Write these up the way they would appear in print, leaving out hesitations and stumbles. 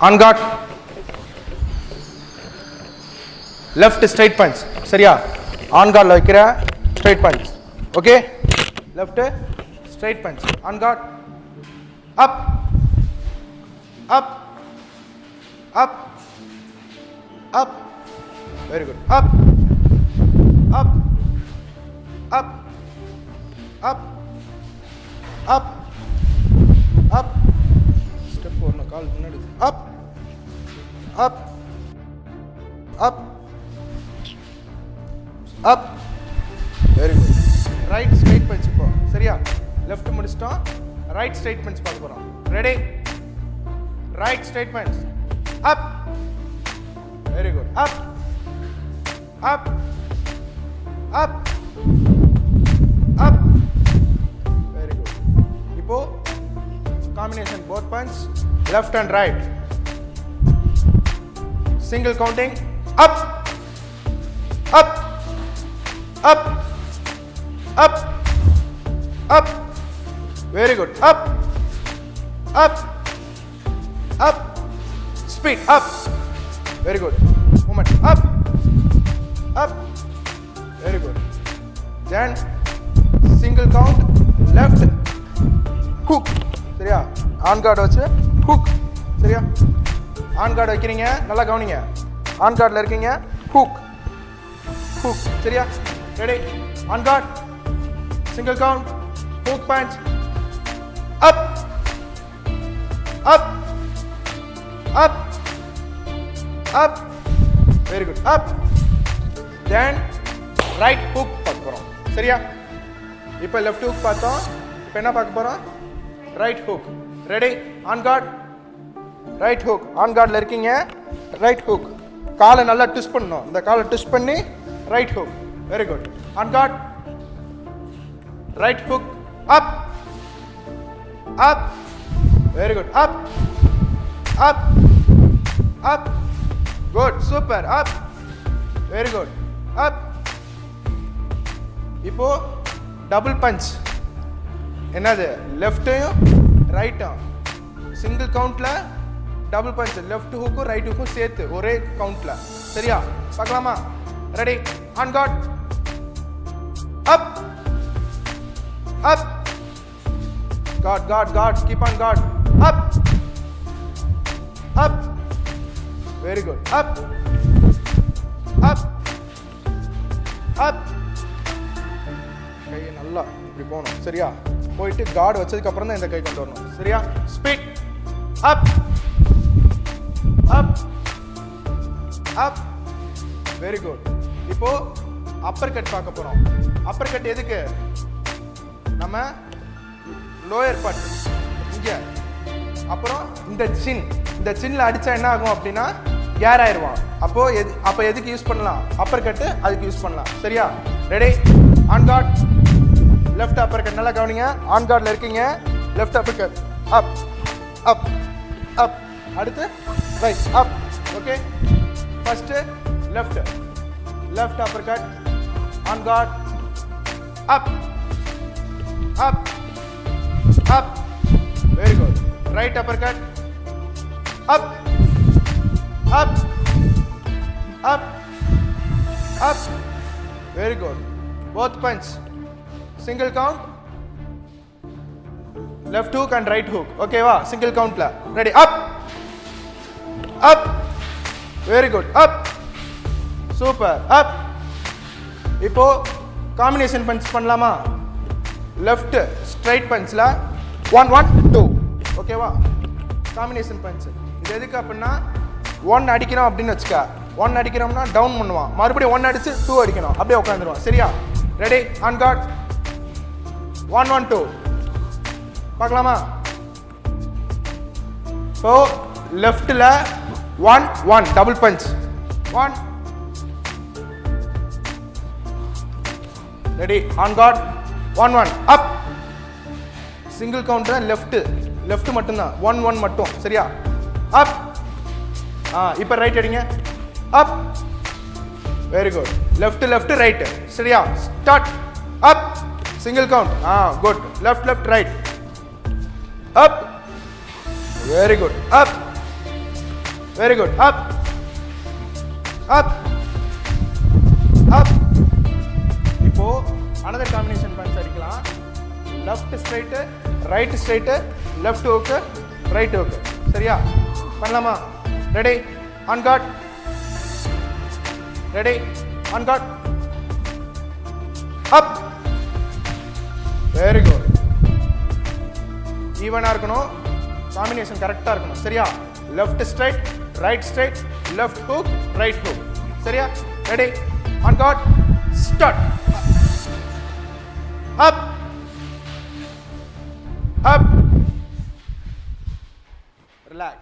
on guard, left straight punch, சரியா? on guard ல வைக்கிற straight punch, okay? left straight punch, on guard, up, up, up, up, very good, up, up, up, up, up, up, step போறணும் கால் முன்னாடி, up, up, up, up, very good, right straight punch இப்போ சரியா? left முடிச்சிட்டோம், right straight punch பார்க்க போறோம். ready, right straight punch, up, very good, up, up, up, up, very good. இப்போ combination both punch, left and right, single counting, up, up, up, up, up, very good, up, up, up, speed, up, very good, movement, up, up, very good, then single count, left, hook, சரியா? on guard வச்சு hook, சரியா? on guard வைக்கிறீங்க, நல்லா கவனிங்க, on guardல இருக்கீங்க, hook, hook, சரியா? ready, on guard, single count, hook punch, up, up, up, up, very good, up, then right hook பார்க்க போறோம், சரியா? இப்போ left hook பார்த்தோம், இப்போ என்ன பார்க்க போறோம்? right hook, ready, on guard, right hook, on guardல இருக்கீங்க, right hook, காலை நல்லா ட்விஸ்ட் பண்ணணும், இந்த காலை ட்விஸ்ட் பண்ணி right hook, very good, on guard, right hook, up, up, very good, up, up, up, good, super, up, very good, up. இப்போ double punch, என்னது? லெஃப்ட்டையும் ரைட்டும் சிங்கிள் கவுண்ட்ல டபுள் பஞ்ச், லெஃப்ட் ஹூக்கும் ரைட் ஹூக்கும் சேர்த்து ஒரே கவுண்ட்ல, சரியா? பார்க்கலாமா? Ready, on guard, up, up, guard, guard, guard, keep on guard, up, up, very good, up, up, up, கையை நல்லா இப்படி போகணும், சரியா? போயிட்டு கார்டு வச்சதுக்கு அப்புறம் தான் இந்த கை கொண்டு வரணும், சரியா? ஸ்பீட், அப், அப், அப், வெரி குட். இப்போ அப்பர் கட் பார்க்க போறோம். அப்பர் கட் எதுக்கு? நம்ம லோயர் பார்ட் இங்க, அப்புறம் இந்த சின்ல அடிச்சா என்ன ஆகும் அப்படின்னா கேர் ஆயிடுவான். அப்போ எதுக்கு யூஸ் பண்ணலாம்? அப்பர் கட்டு அதுக்கு யூஸ் பண்ணலாம், சரியா? Ready, on guard, left upper cut, நல்லா கவனிங்க. ஆன் கார்ட்ல இருக்கீங்க, left upper cut, up, up, up, அடுத்து right, up, okay. First left upper cut, on guard, up, up, up, very good. Right upper cut, up, up, up, up, very good. Both punch, single count, left hook and right hook, okay va? Single count la, ready, up, up, very good, up, super, up. இப்போ combination punch பண்ணலாமா? Left straight பஞ்ச்ல 1 1 2, ஓகேவா? Combination punch இது எதுக்கு அப்படின்னா 1 அடிக்கிறோம் அப்படின்னு வச்சுக்க, 1 அடிக்கிறோம்னா டவுன் பண்ணுவான், மறுபடியும் 1 அடிச்சு 2 அடிக்கணும், அப்படியே உட்காந்துருவான், சரியா? ரெடி, ஆன் கார்ட், 1 1 2 பார்க்கலாமா? ஸோ லெஃப்ட்ல 1 1 double punch, 1, ready, on guard, 1 1 up, single counter left மட்டும்தான், 1 1 மட்டும், சரியா? அப், இப்போ ரைட் அடிங்க, up, very good. Left right, சரியா? Start, up, single count, good. Left right, up, very good, up, Very good. Up. Up. Up. இப்போ another combination punch அடிக்கலாம். Left straight, right straight, left hook, right hook. சரியா? பண்ணலாமா? Ready? On guard. Ready? On guard. Up. Very good. ஈவனா இருக்கணும். Combination கரெக்டா இருக்கணும். சரியா? Left straight, right straight, left hook, right hook. சரியா? Ready? On guard. Start. Up. Up. Relax.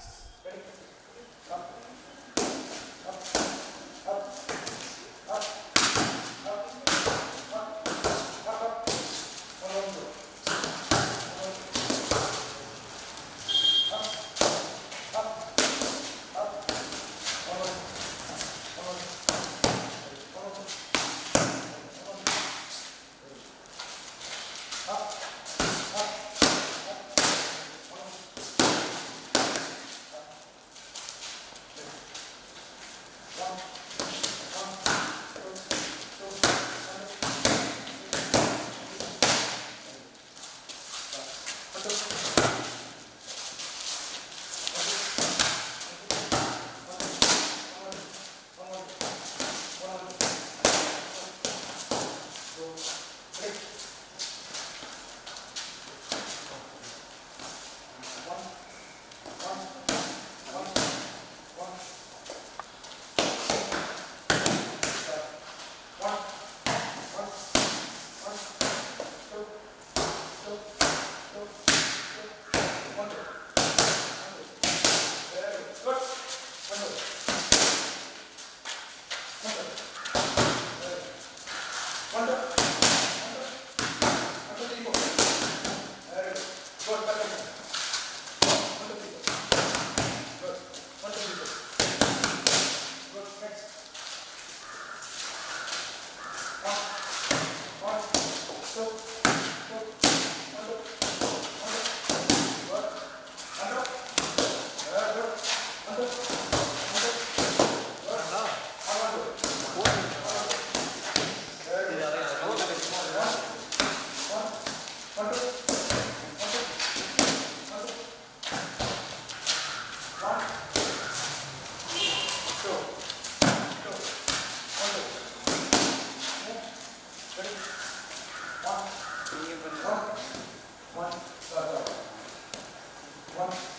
One.